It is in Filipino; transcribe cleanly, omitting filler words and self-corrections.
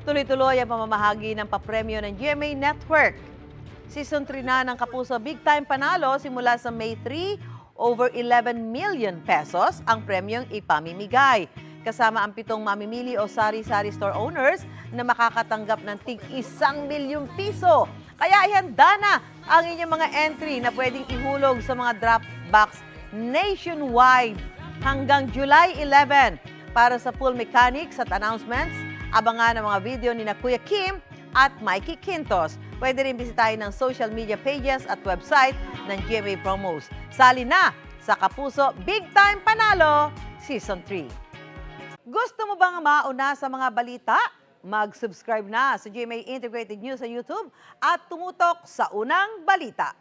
Tuloy-tuloy ang pamamahagi ng papremyo ng GMA Network. Season 3 na ng Kapuso Big Time Panalo simula sa May 3, over 11 million pesos ang premyong ipamimigay. Kasama ang 7 mamimili o sari-sari store owners na makakatanggap ng tig 1 milyong piso. Kaya ihanda na ang inyong mga entry na pwedeng ihulog sa mga drop box nationwide hanggang July 11. Para sa full mechanics at announcements, abangan ang mga video ni na Kuya Kim at Mikey Quintos. Pwede rin bisitahin ng social media pages at website ng GMA Promos. Sali na sa Kapuso Big Time Panalo Season 3. Gusto mo bang mauna sa mga balita? Mag-subscribe na sa GMA Integrated News sa YouTube at tumutok sa unang balita.